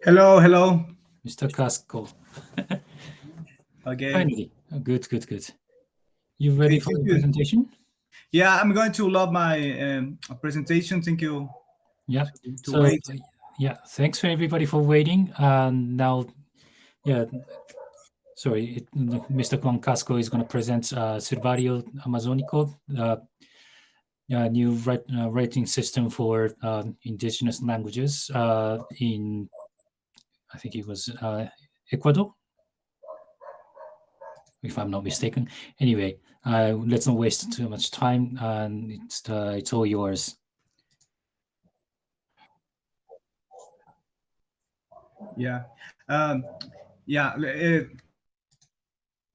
Hello, hello. Mr. Casco. Okay. Finally. Good, good, good. You ready Okay, for thank the you. presentation? Yeah, I'm going to love my presentation. Thank you Yeah. to So, wait. yeah, thanks for everybody for waiting. And now, yeah, sorry, Mr. Juan Casco is going to present Silabario Amazónico, new writing system for indigenous languages in, I think it was Ecuador, if I'm not mistaken. Anyway, let's not waste too much time, and it's all yours. Yeah. Yeah.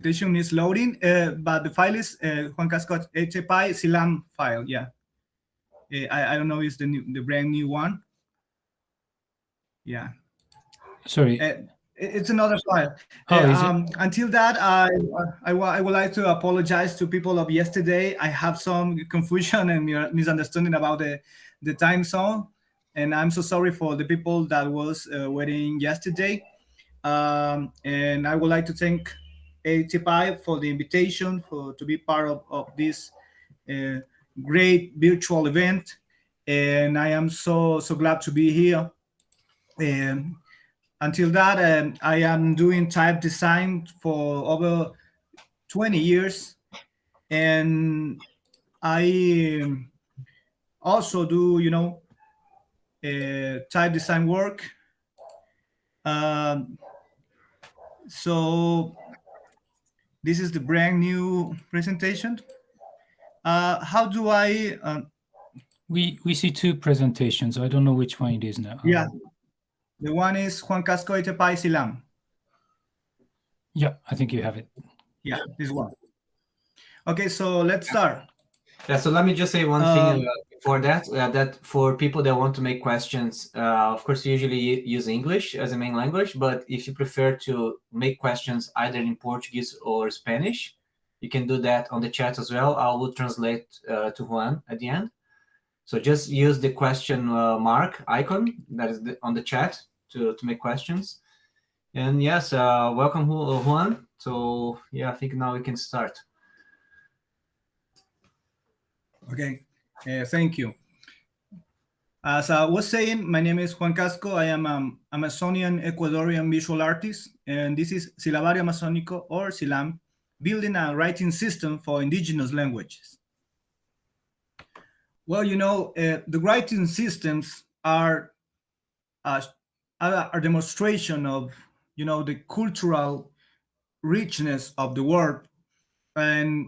Presentation is loading, but the file is Juan Casco ATypI Silam file. Yeah. I don't know. It's the brand new one. Yeah. Sorry. It's another file. Oh, is it? Until that, I would like to apologize to people of yesterday. I have some confusion and misunderstanding about the time zone, and I'm so sorry for the people that was waiting yesterday. And I would like to thank ATypI for the invitation for to be part of this uh, great virtual event, and I am so glad to be here. Um, until that, I am doing type design for over 20 years, and I also do, type design work. Um, so this is the brand new presentation. How do I? We see two presentations. I don't know which one it is now. Yeah, the one is Juan Casco Itepai Silam. Yeah, I think you have it. Yeah, this one. Okay, so let's start. Yeah, so let me just say one thing Um, before that, that for people that want to make questions, of course, you usually use English as a main language, but if you prefer to make questions either in Portuguese or Spanish, you can do that on the chat as well. I will translate to Juan at the end. So just use the question mark icon that is on the chat to make questions. And yes, welcome, Juan. So yeah, I think now we can start. okay, thank you. As I was saying, my name is Juan Casco. I am an Amazonian Ecuadorian visual artist, and this is Silabario Amazónico, or Silam, building a writing system for indigenous languages. Well, the writing systems uh, are a demonstration of, the cultural richness of the world, and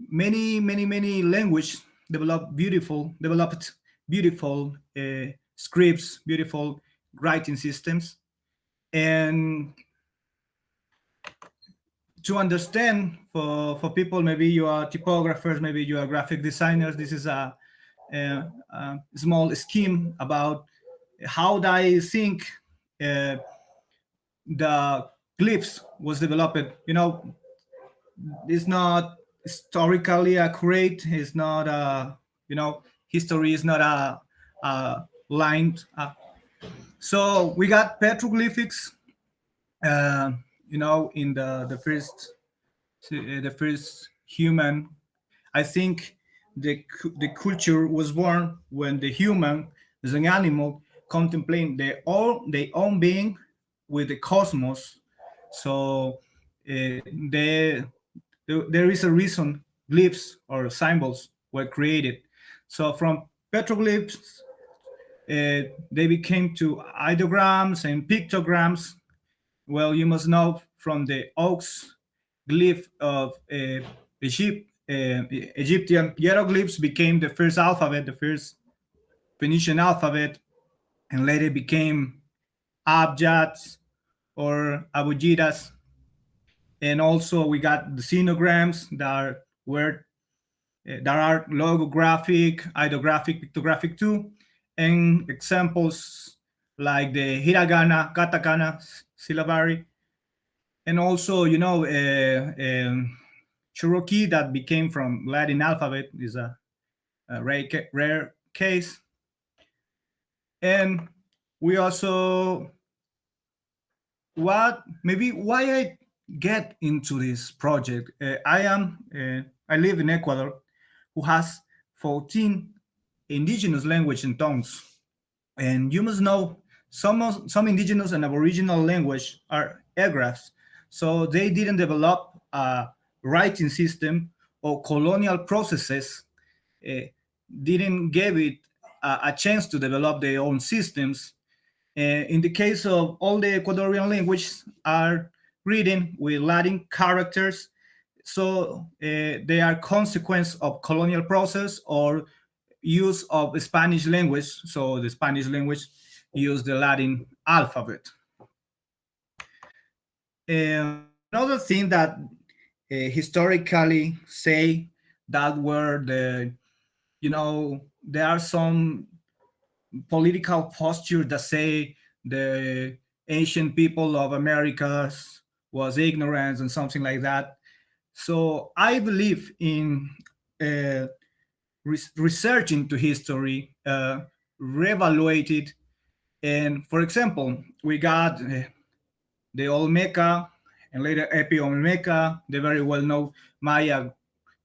many languages developed beautiful scripts, beautiful writing systems. And to understand, for people, maybe you are typographers, maybe you are graphic designers, this is a small scheme about how I think uh, the glyphs was developed. It's not historically accurate. It's not history is not a line. So we got petroglyphics. Uh, in the first human. I think the culture was born when the human, as an animal, contemplating their own being with the cosmos. So there is a reason glyphs or symbols were created. So from petroglyphs, they became to ideograms and pictograms. Well, you must know from the ox glyph of Egyptian hieroglyphs became the first alphabet, the first Phoenician alphabet, and later became abjads or abugidas. And also we got the sinograms that are logographic, ideographic, pictographic too, and examples like the hiragana, katakana, syllabary, and also Cherokee that became from Latin alphabet is a rare case. And we also why I get into this project. I live in Ecuador, who has 14 indigenous language and tongues, and you must know some indigenous and aboriginal language are airgraphs, so they didn't develop a writing system, or colonial processes uh, didn't give it a chance to develop their own systems. In the case of all the Ecuadorian languages are written with Latin characters, so they are consequence of colonial process or use of Spanish language. So the Spanish language use the Latin alphabet. Another thing that historically say that were the, there are some political posture that say the ancient people of Americas was ignorance and something like that. So I believe in uh, research into history, reevaluated, and for example, we got the Olmeca and later Epi-Olmeca, the very well-known Maya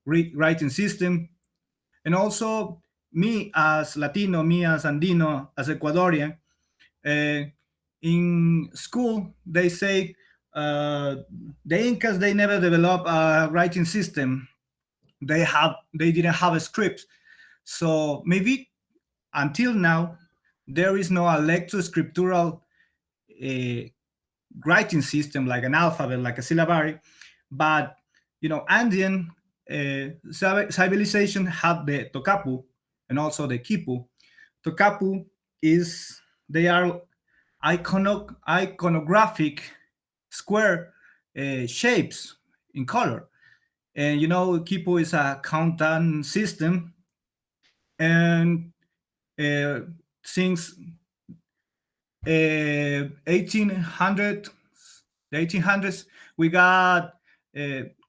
writing system, and also me as Latino, me as Andino, as Ecuadorian. Uh, in school, they say the Incas, they never developed a writing system. They didn't have a script. So maybe until now there is no a lectoscriptural uh, writing system like an alphabet, like a syllabary. But Andean civilization had the Tokapu and also the Kipu. Tokapu is they are iconographic square shapes in color, and Kipu is a countdown system, and uh, since 1800, the 1800s, we got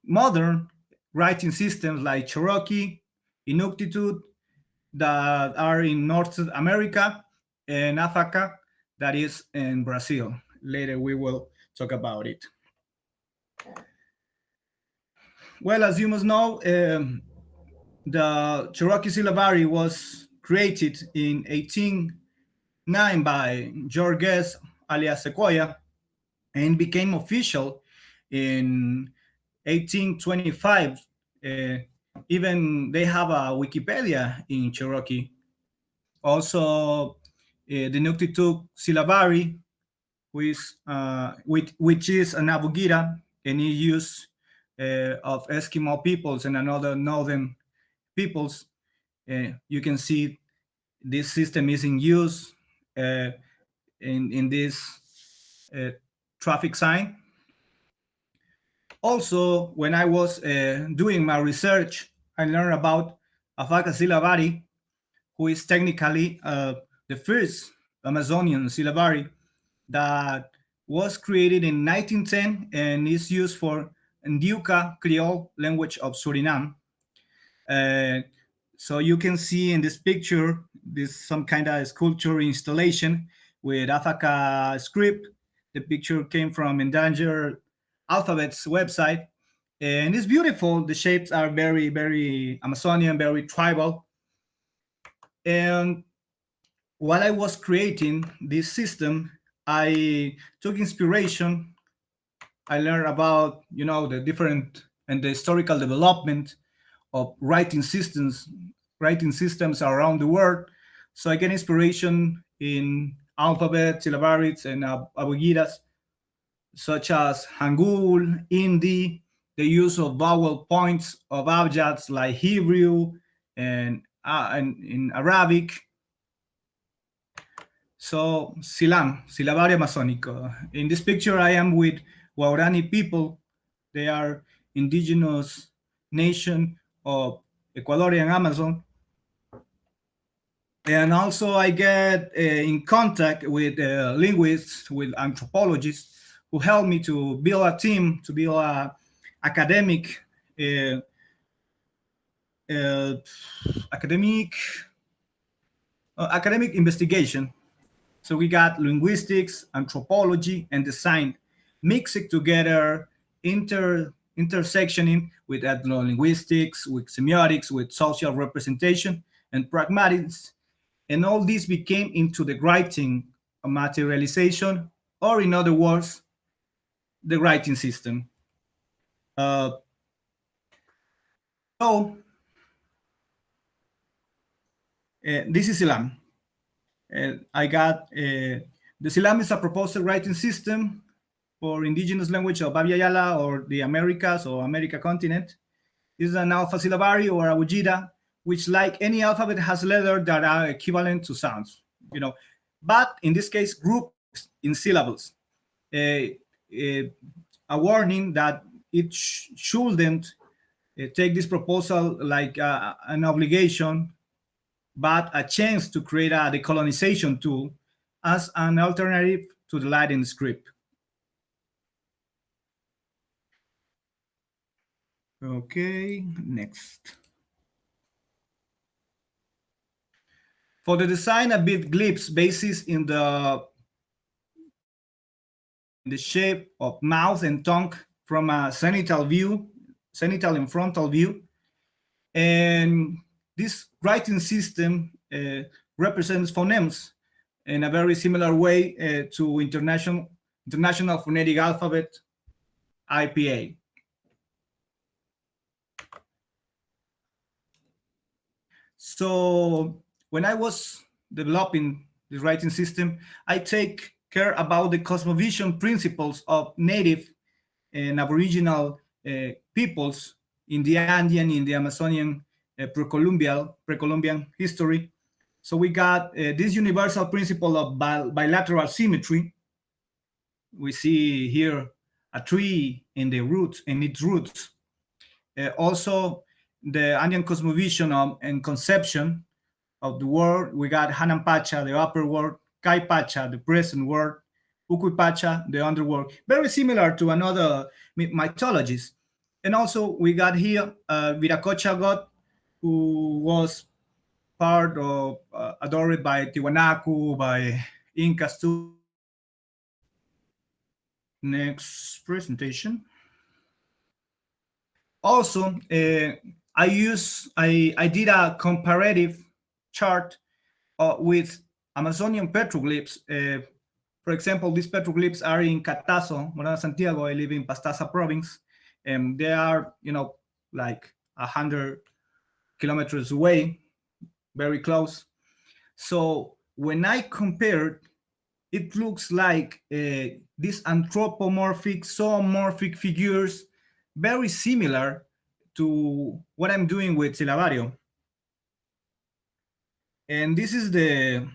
modern writing systems like Cherokee, Inuktitut, that are in North America, and Africa, that is in Brazil. Later we will talk about it. Well, as you must know, the Cherokee syllabary was created in 1809 by George Guest, alias Sequoia, and became official in 1825. Uh, Even they have a Wikipedia in Cherokee. Also, the Inuktitut syllabary, which is an abugida, and is used of Eskimo peoples and another northern peoples. You can see this system is in use in this uh, traffic sign. Also, when I was doing my research, I learned about alpha-syllabary, who is technically the first Amazonian syllabary that was created in 1910 and is used for Ndiuka Creole language of Suriname. Uh, so you can see in this picture, this some kind of sculpture installation with Afaka script. The picture came from Endangered Alphabet's website, and it's beautiful. The shapes are very, very Amazonian, very tribal. And while I was creating this system, I took inspiration. I learned about the different and the historical development of writing systems around the world. So I get inspiration in alphabet, syllabaries, and abugidas, such as Hangul, Hindi, the use of vowel points of abjads like Hebrew and in Arabic. So Silam, Silabario Amazónico. In this picture, I am with Waorani people. They are indigenous nation of Ecuadorian Amazon. And also I get in contact with linguists, with anthropologists, who help me to build a team, to build a academic uh, uh, academic academic investigation. So we got linguistics, anthropology, and design mixing together, intersectioning with ethno-linguistics, with semiotics, with social representation and pragmatics. And all this became into the writing materialization, or in other words, the writing system. Uh, so this is Silam. I got the Silam is a proposed writing system for indigenous language of Babia Yala or the Americas or America continent. This is an alpha-syllabary or abugida, which, like any alphabet, has letters that are equivalent to sounds. But in this case, grouped in syllables. A warning that it shouldn't take this proposal like an obligation, but a chance to create a decolonization tool as an alternative to the Latin script. Okay, next. For the design, a bit glyphs basis in the shape of mouth and tongue from a zenithal and frontal view. And this writing system represents phonemes in a very similar way to International Phonetic Alphabet, IPA. So when I was developing this writing system, I take care about the cosmovision principles of native and aboriginal peoples in the Andean, in the Amazonian pre-Columbian history. So we got this universal principle of bilateral symmetry. We see here a tree in its roots. Also, the Andean cosmovision and conception of the world. We got Hanam-Pacha, the upper world, Kai-Pacha, the present world, Ukui-Pacha, the underworld, very similar to another mythologies. And also we got here Viracocha god, who was part of, adored by Tiwanaku, by Incas too. Next presentation. Also, I did a comparative chart with Amazonian petroglyphs. For example, these petroglyphs are in Catazo, Morona Santiago. I live in Pastaza province, and they are, like 100 kilometers away, very close. So when I compared, it looks like these anthropomorphic, zoomorphic figures, very similar to what I'm doing with Silabario. And this is the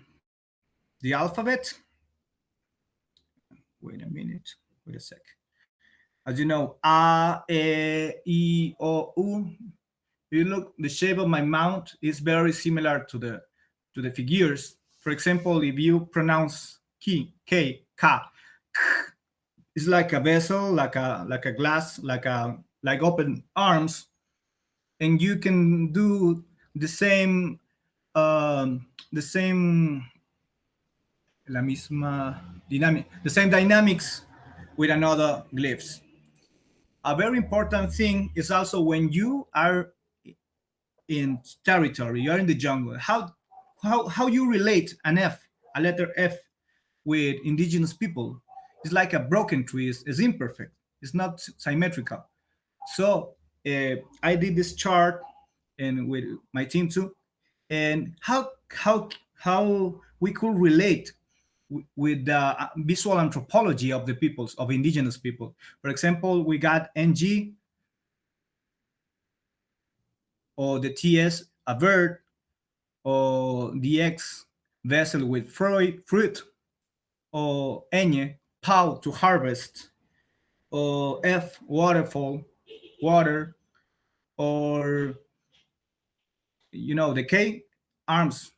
alphabet. Wait a minute. Wait a sec. As you know, A, E, I, O, U. If you look, the shape of my mouth is very similar to the figures. For example, if you pronounce K, Ka, it's like a vessel, like a glass, like open arms, and you can do the same dynamics with another glyphs. A very important thing is also when you are in territory, you are in the jungle, how you relate a letter F with indigenous people. It's like a broken tree, it's imperfect, it's not symmetrical. So I did this chart and with my team too, and how we could relate with the visual anthropology of the peoples, of indigenous people. For example, we got NG, or the TS, a bird, or the X, vessel with fruit, or Ñ, plow, to harvest, or F, waterfall, water, or the K, arms.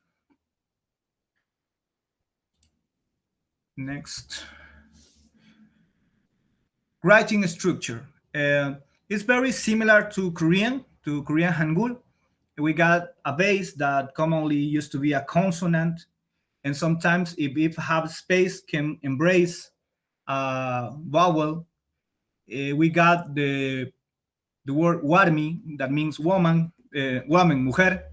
Next. Writing structure. It's very similar to Korean Hangul. We got a base that commonly used to be a consonant, and sometimes if it have space can embrace vowel, we got the word warmi, that means woman, woman, mujer.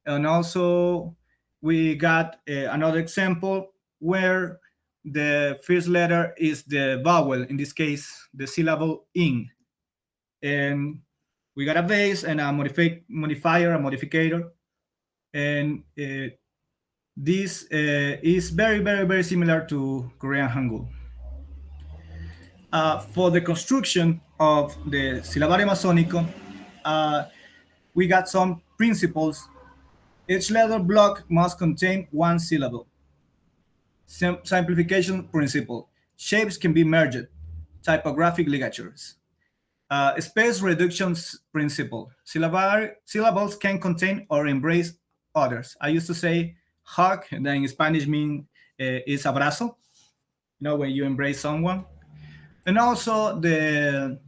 And also we got another example where the first letter is the vowel, in this case, the syllable in. And we got a base and a modifier, a modificator. And this is very, very, very similar to Korean Hangul. For the construction of the Silabario Amazónico, we got some principles. Each letter block must contain one syllable. Simplification principle. Shapes can be merged. Typographic ligatures. Space reduction principle. Syllables can contain or embrace others. I used to say hug, and then in Spanish mean is abrazo. You know, when you embrace someone. And also the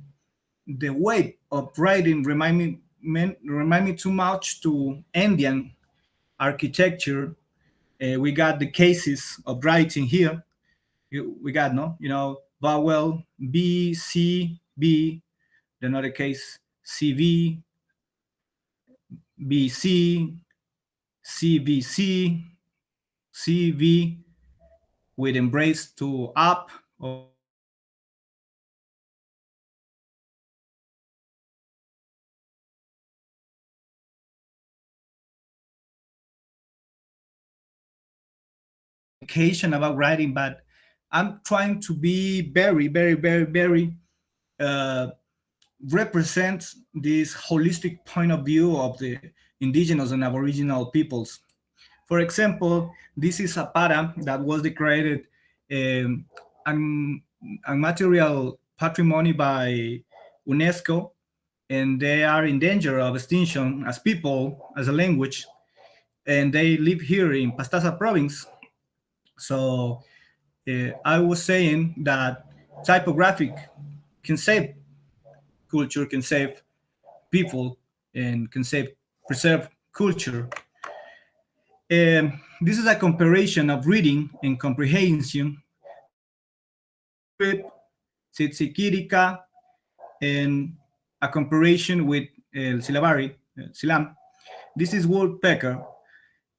weight of writing remind me too much to Indian architecture. We got the cases of writing here. We got vowel B C B, another case CV BC CVC CV with embrace to up or occasion about writing, but I'm trying to be very, very, very, very uh, represent this holistic point of view of the indigenous and aboriginal peoples. For example, this is a para that was declared um, un, unmaterial patrimony by UNESCO, and they are in danger of extinction as people, as a language, and they live here in Pastaza province. So I was saying that typographic can save culture, can save people, and can save preserve culture. This is a comparison of reading and comprehension, Tsikirika, and a comparison with Silabario, Silam. This is woodpecker.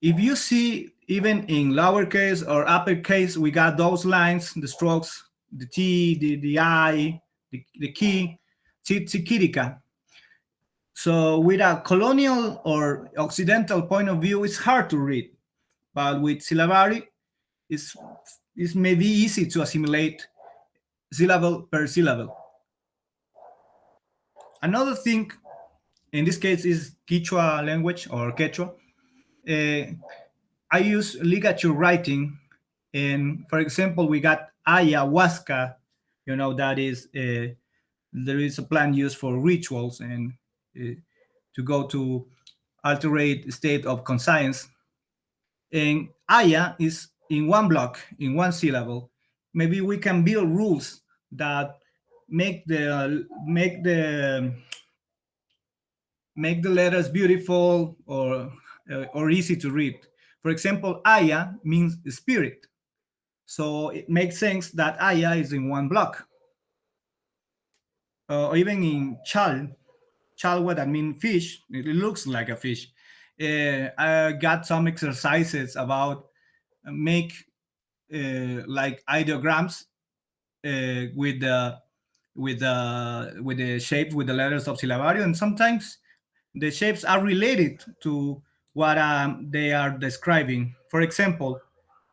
If you see, even in lowercase or uppercase, we got those lines, the strokes, the T, the I, the key, Tsikirika. So with a colonial or occidental point of view, it's hard to read. But with syllabary, it's, it's maybe easy to assimilate syllable per syllable. Another thing, in this case, is Kichwa language or Quechua. I use ligature writing, and for example, we got ayahuasca. That is there is a plant used for rituals and to go to alterate state of conscience. And aya is in one block, in one syllable. Maybe we can build rules that make the letters beautiful or easy to read. For example, aya means spirit, so it makes sense that aya is in one block. Or even in chalwa, that means fish. It looks like a fish. I got some exercises about make like ideograms with the shapes, with the letters of syllabario, and sometimes the shapes are related to what they are describing. For example,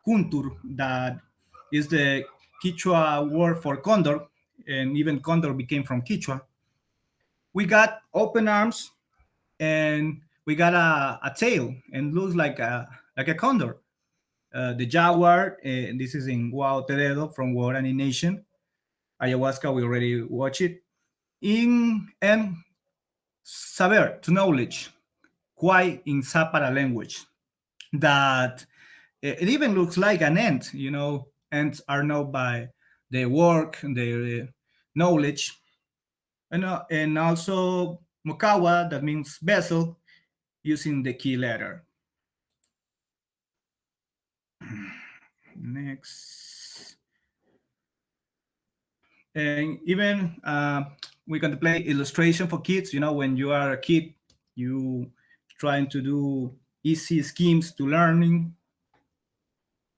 kuntur, that is the Kichwa word for condor, and even condor became from Kichwa. We got open arms, and we got a tail, and looks like a condor. The jaguar, this is in Guao Teredo from Guarani Nation. Ayahuasca, we already watched it. And saber, to knowledge, quite in Zapara language, that it even looks like an ant. Ants are known by their work, their knowledge, and also Mokawa, that means vessel, using the key letter. Next. And even we can play illustration for kids. When you are a kid, you trying to do easy schemes to learning.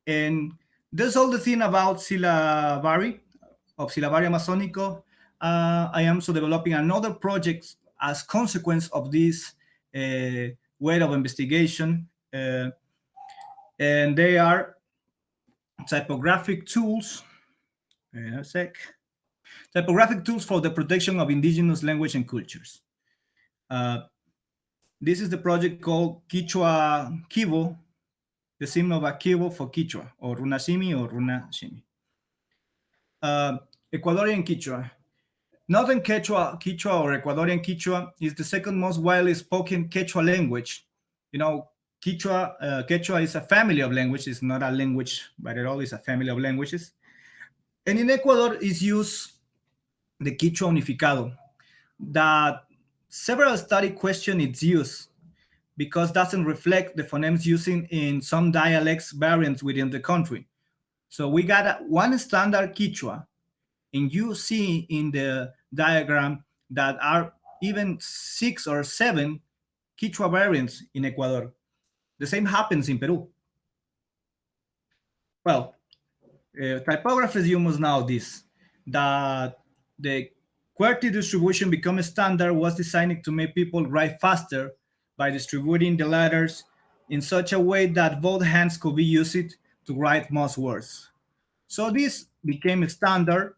And there's all the thing about Silabario Amazónico. I am so developing another project as consequence of this way of investigation, and they are typographic tools. A sec. Typographic tools for the protection of indigenous language and cultures. This is the project called Kichwa Kivo, the symbol of a kivo for Kichwa, or Runashimi or Runashimi. Ecuadorian Kichwa. Northern Kichwa or Ecuadorian Kichwa is the second most widely spoken Quechua language. Quechua is a family of languages. It's not a language by at all. It's a family of languages. And in Ecuador is used the Quechua unificado, that several studies question its use because it doesn't reflect the phonemes using in some dialects variants within the country. So we got one standard Quechua, and you see in the diagram that are even 6 or 7 Quechua variants in Ecuador. The same happens in Peru. Well, typographers, you must know this, that the QWERTY distribution become a standard was designed to make people write faster by distributing the letters in such a way that both hands could be used to write most words. So this became a standard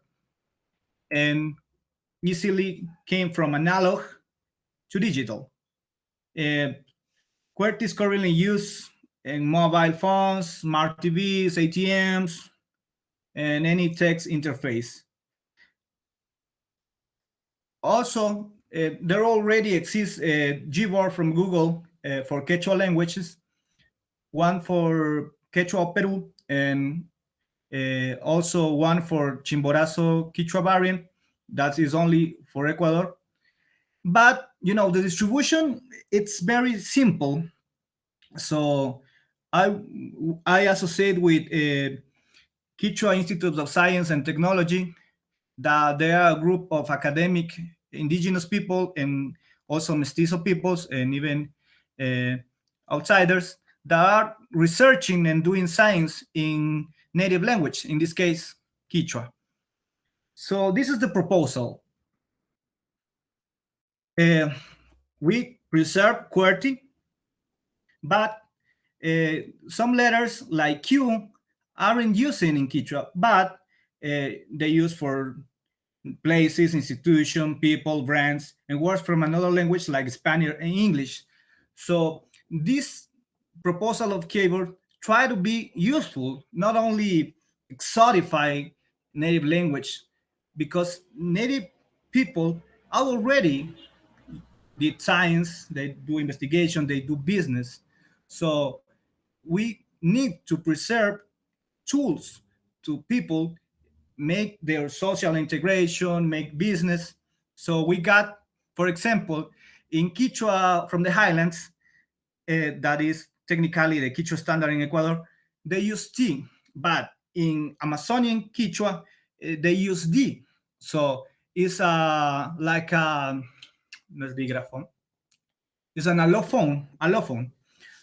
and easily came from analog to digital. QWERTY is currently used in mobile phones, smart TVs, ATMs, and any text interface. Also, there already exists a Gboard from Google for Quechua languages, one for Quechua of Peru, and also one for Chimborazo Quechua variant that is only for Ecuador. But the distribution, it's very simple. So I associate with Quechua Institute of Science and Technology, that they are a group of academic indigenous people and also mestizo peoples and even outsiders that are researching and doing science in native language, in this case, Quechua. So this is the proposal. We preserve QWERTY, but some letters like Q aren't using in Quechua, but they use for places, institution, people, brands, and words from another language like Spanish and English. So this proposal of keyboard try to be useful, not only exotify native language, because native people are already did science, they do investigation, they do business. So we need to preserve tools to people make their social integration, make business. So we got, for example, in Quechua from the highlands, that is technically the Quechua standard in Ecuador, they use T, but in Amazonian Quechua, they use D. So it's like a, let's be graphone. It's an allophone.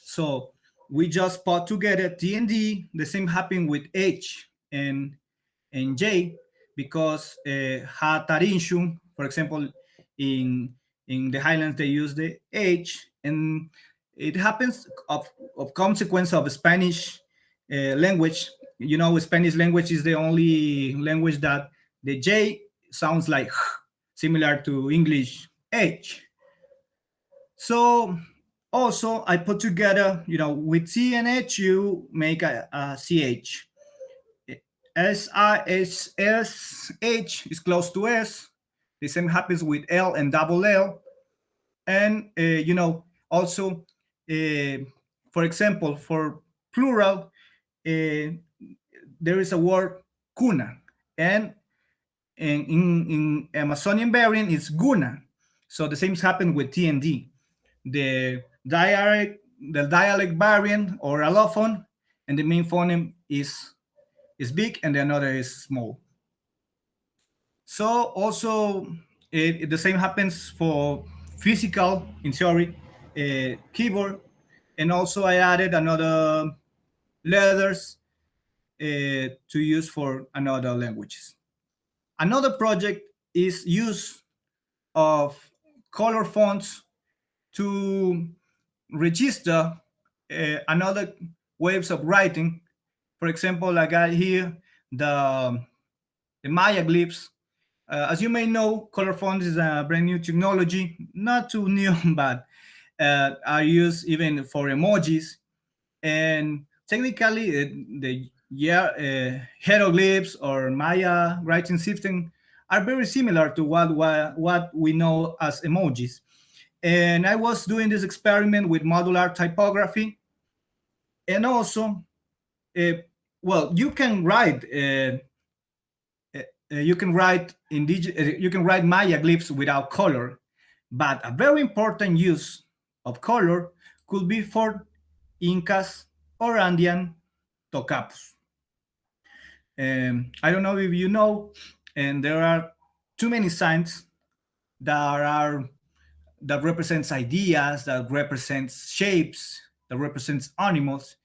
So we just put together T and D. The same happened with H and J, because Hatarinshun, for example, in the highlands they use the H, and it happens of consequence of Spanish language. Spanish language is the only language that the J sounds like similar to English H. So also I put together, with T and H you make a CH. SH is close to S. The same happens with L and double L. And, also, for example, for plural, there is a word cuna. And in Amazonian variant, it's guna. So the same happens with T and D. The dialect variant or allophone, and the main phoneme is big and the another is small. So also the same happens for physical, in theory, keyboard, and also I added another letters to use for another languages. Another project is use of color fonts to register another ways of writing. For example, I got here the Maya glyphs. As you may know, color fonts is a brand new technology, not too new, but are used even for emojis. And technically, the hieroglyphs or Maya writing system are very similar to what we know as emojis. And I was doing this experiment with modular typography, and also, uh, well, you can write you can write Maya glyphs without color, but a very important use of color could be for Incas or Andean tocapos. I don't know if you know, and there are too many signs that are that represents ideas, that represents shapes, that represents animals.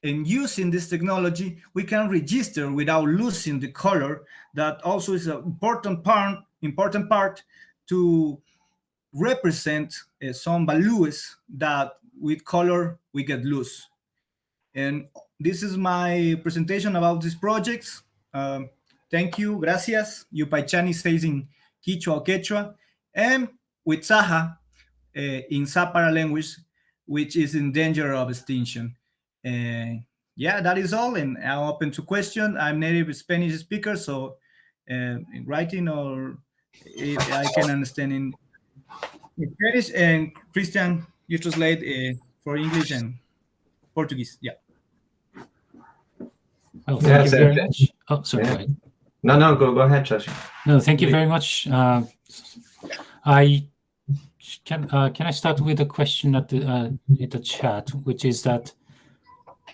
And using this technology, we can register without losing the color. That also is an important part to represent some values that with color we get loose. And this is my presentation about these projects. Thank you, gracias. Yupaychani says in Kichwa or Quechua, and with Saha in Zapara language, which is in danger of extinction. Yeah, that is all, and I'm open to question. I'm native Spanish speaker, so in writing or I can understand in Spanish, and Christian, you translate for English and Portuguese. Yeah. Well, thank Yes, you very much. Oh, sorry. Yeah. Go ahead. No, go ahead, Shashi. No, thank you very much. I can I start with a question at the chat, which is that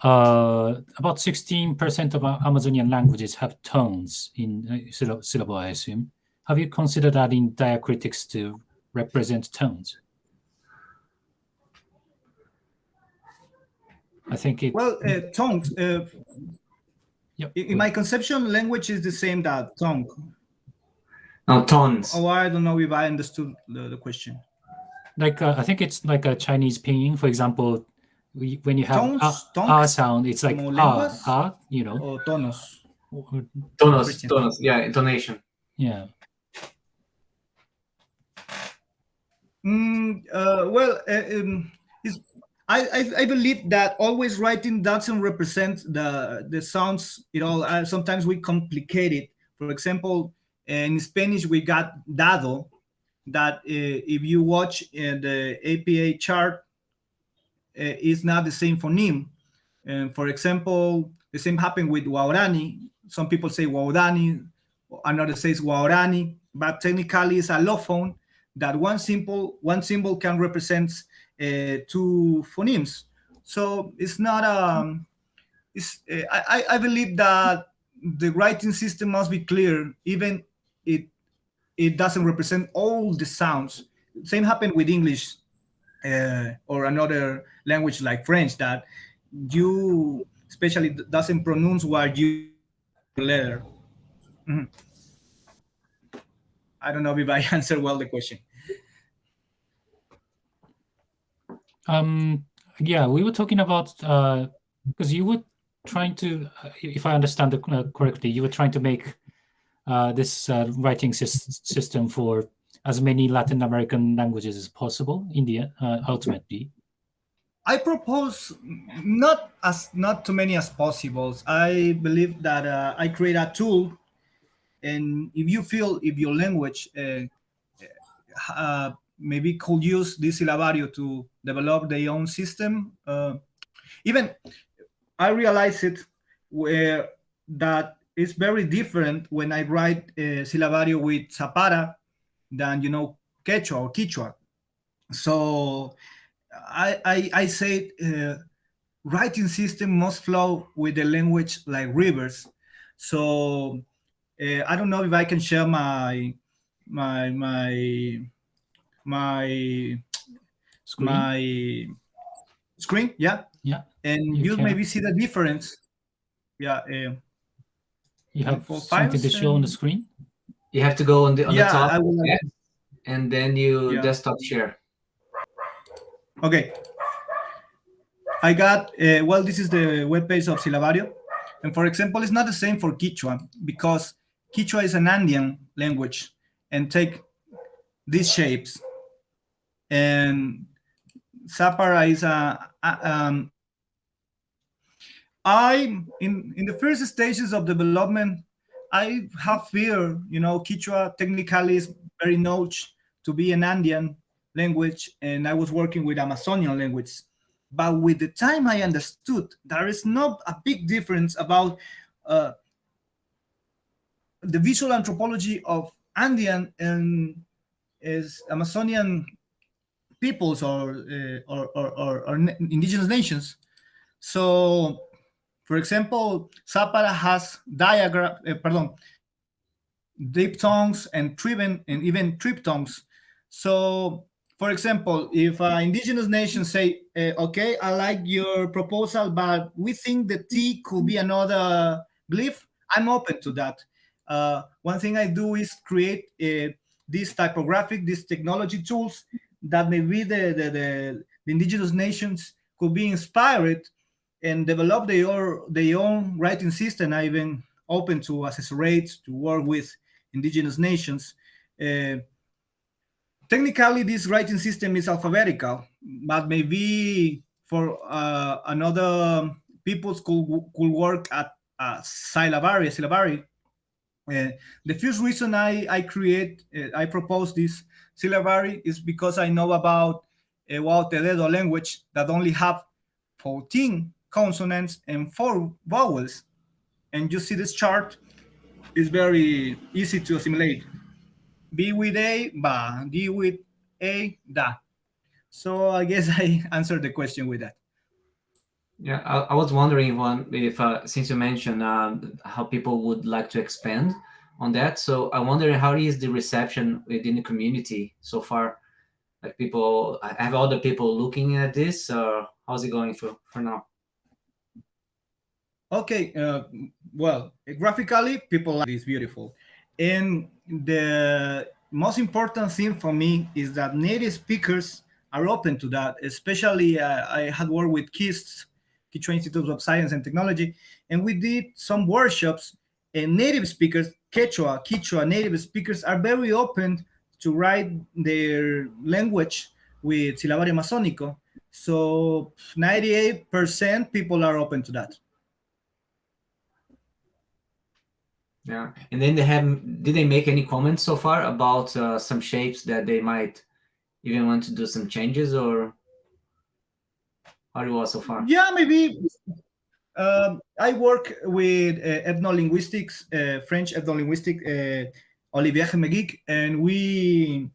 about 16% of Amazonian languages have tones in syllable, I assume. Have you considered adding diacritics to represent tones? I think it. Well, tongues. Yep. In my conception, language is the same that tongue. No, tones. Oh, I don't know if I understood the question. Like I think it's like a Chinese pinyin, for example. When you have tongues, sound, it's like you know. Or tonos. Tonos. Yeah, intonation. Yeah. Well, I believe that always writing doesn't represent the sounds. Sometimes we complicate it. For example, in Spanish we got dado. That if you watch the APA chart, is not the same phoneme. And for example, the same happened with Waorani. Some people say Waorani, another says Waorani, but technically it's a lophone that one symbol can represent two phonemes. So it's not I believe that the writing system must be clear, even it doesn't represent all the sounds. Same happened with English or another language like French, that you especially doesn't pronounce what you letter. Mm-hmm. I don't know if I answered well the question. Yeah, we were talking about because you were trying to, if I understand it correctly, you were trying to make this writing system for as many Latin American languages as possible in the ultimately. I propose not too many as possible. I believe that I create a tool, and if you feel if your language maybe could use this Silabario to develop their own system, even I realize it where that it's very different when I write Silabario with Zapara than Quechua or Kichwa. So I say writing system must flow with the language like rivers. So I don't know if I can share my my my Screen. my screen. Yeah, Yeah. and You you can. maybe see the difference. Yeah, You have for something files. to show on the screen. You have to go on the Yeah, top, I will. and then you Yeah. desktop share. Okay. I got, well, this is the webpage of Silabario. And for example, it's not the same for Kichwa because Kichwa is an Andean language and take these shapes. And Zapara is in the first stages of development, I have fear, Kichwa technically is very notch to be an Andean language, and I was working with Amazonian language. But with the time, I understood there is not a big difference about uh, the visual anthropology of Andean and is Amazonian peoples or indigenous nations. So, for example, Zapara has diphthongs and and even triptongs. So, for example, if indigenous nations say, "Okay, I like your proposal, but we think the T could be another glyph," I'm open to that. One thing I do is create these these technology tools that maybe the indigenous nations could be inspired and develop their own writing system. I even open to accessorate to work with indigenous nations. Technically, this writing system is alphabetical, but maybe for another peoples could work at syllabary. The first reason I propose this syllabary is because I know about Tededo language that only have 14 consonants and 4 vowels. And you see this chart is very easy to assimilate. B with A, ba. D with A, da. So I guess I answered the question with that. Yeah, I was wondering, Juan, if since you mentioned how people would like to expand on that, so I wonder how is the reception within the community so far? Like people, have other people looking at this, or how's it going for now? Okay, well, graphically, people like this beautiful. And the most important thing for me is that native speakers are open to that. Especially, I had worked with KIST, Kichwa Institute of Science and Technology, and we did some workshops. And native speakers, Kichwa native speakers are very open to write their language with Silabario Amazónico. So 98% people are open to that. Yeah, and then did they make any comments so far about some shapes that they might even want to do some changes, or how it was so far? Yeah, maybe. I work with ethnolinguistics, French ethnolinguistic, Olivier Megic, and we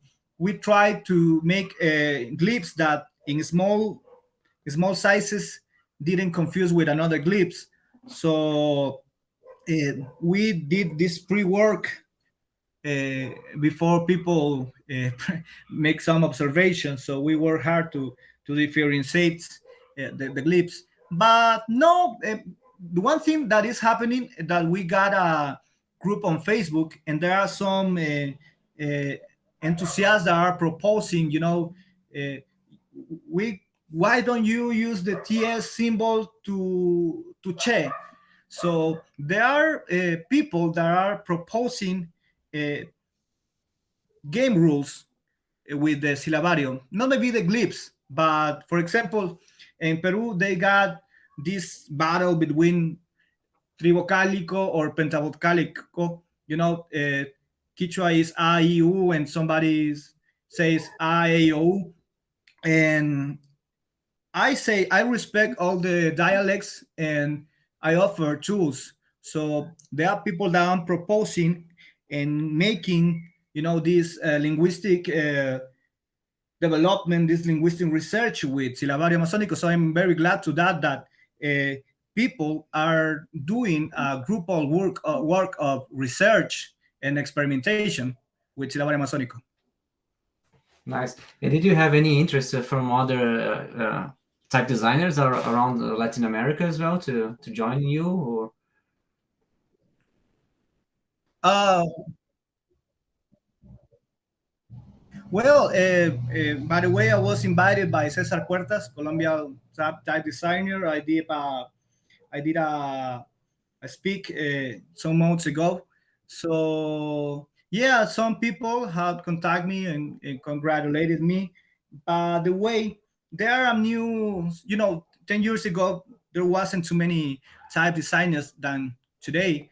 try to make glyphs that in small sizes didn't confuse with another glyphs. So we did this pre-work before people make some observations. So we work hard to differentiate the glyphs. But no, the one thing that is happening that we got a group on Facebook, and there are some enthusiasts that are proposing, uh, we why don't you use the TS symbol to che? So there are people that are proposing uh, game rules with the Silabario. Not maybe the glyphs, but for example, in Peru, they got this battle between trivocalico or pentavocalico. Kichwa is A, I, U, and somebody says A, A, O. And I say I respect all the dialects and I offer tools. So there are people that I'm proposing and making, this linguistic development, this linguistic research with Silabario Amazónico. So I'm very glad to that people are doing a group of work of research and experimentation with Silabario Amazónico. Nice. And did you have any interest from other type designers around Latin America as well to join you? Or Well, by the way, I was invited by Cesar Puertas, Colombian type designer. I did a speak some months ago. So yeah, some people have contacted me and congratulated me. The way there are new, 10 years ago there wasn't too many type designers than today,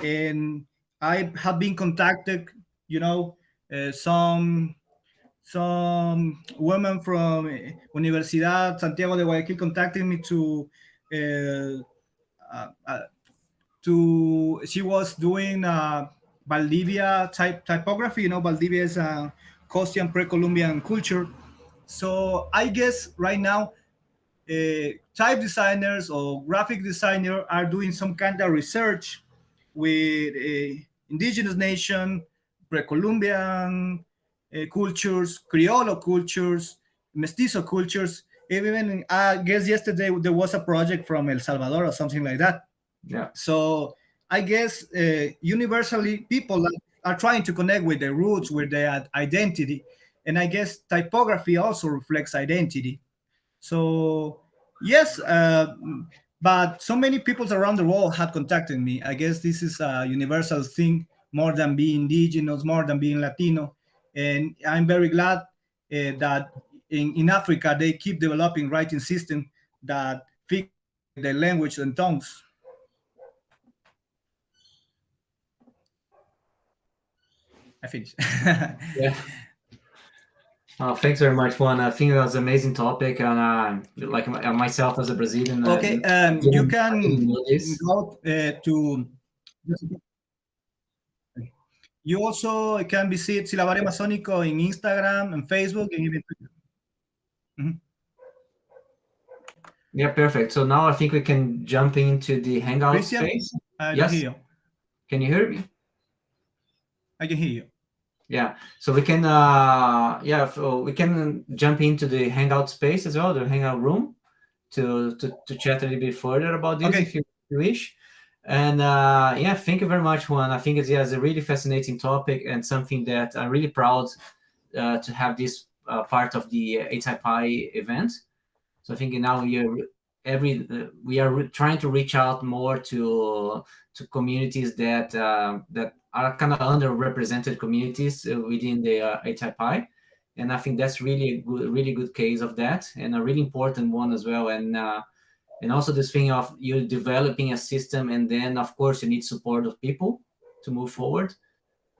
and I have been contacted. Some women from Universidad Santiago de Guayaquil contacted me to she was doing Valdivia typography. Valdivia is a Costian pre-Columbian culture. So I guess right now type designers or graphic designer are doing some kind of research with indigenous nation, pre-Columbian cultures, Criollo cultures, mestizo cultures. Even I guess yesterday there was a project from El Salvador or something like that. yeah, So I guess universally people are trying to connect with their roots, with their identity, and I guess typography also reflects identity. So yes, but so many people around the world had contacted me. I guess this is a universal thing, more than being indigenous, more than being Latino, and I'm very glad that in Africa they keep developing writing system that fit with their language and tongues. I finished. yeah. Thanks very much, Juan. I think that was an amazing topic, and like myself as a Brazilian, Okay, you can go to. You also can visit Silabario Amazónico in Instagram and Facebook and even Twitter. Mhm. Yeah, perfect. So now I think we can jump into the Hangout Christian, space. I Yes. hear you. Can you hear me? I can hear you. Yeah. So we can we can jump into the Hangout space as well, the Hangout room, to chat a little bit further about this Okay. if you wish. And yeah, thank you very much, Juan. I think it's a really fascinating topic and something that I'm really proud to have this part of the ATypI event. So I think now we are trying to reach out more to communities that that are kind of underrepresented communities within the ATypI, and I think that's really good case of that, and a really important one as well. And also this thing of you developing a system, and then of course you need support of people to move forward.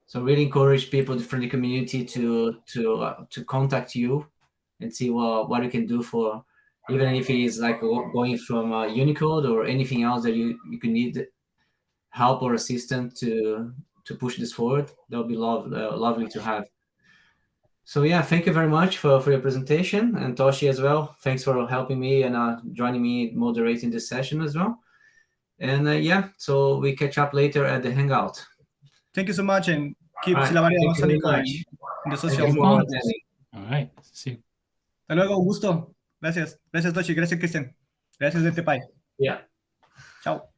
So really encourage people from the community to contact you and see what you can do for, even if it is like going from Unicode or anything else that you can need help or assistance to push this forward. That would be lovely to have. So yeah, thank you very much for your presentation, and Toshi as well. Thanks for helping me and joining me moderating this session as well. And yeah, so we catch up later at the Hangout. Thank you so much, and keep All right, Silabario thank you very Amazónico much. in the Thank social you for media. attending. All right. See you. Hasta luego, un gusto. Gracias. Gracias, Toshi. Gracias, Cristian. Gracias, ATypI. Yeah. Chao.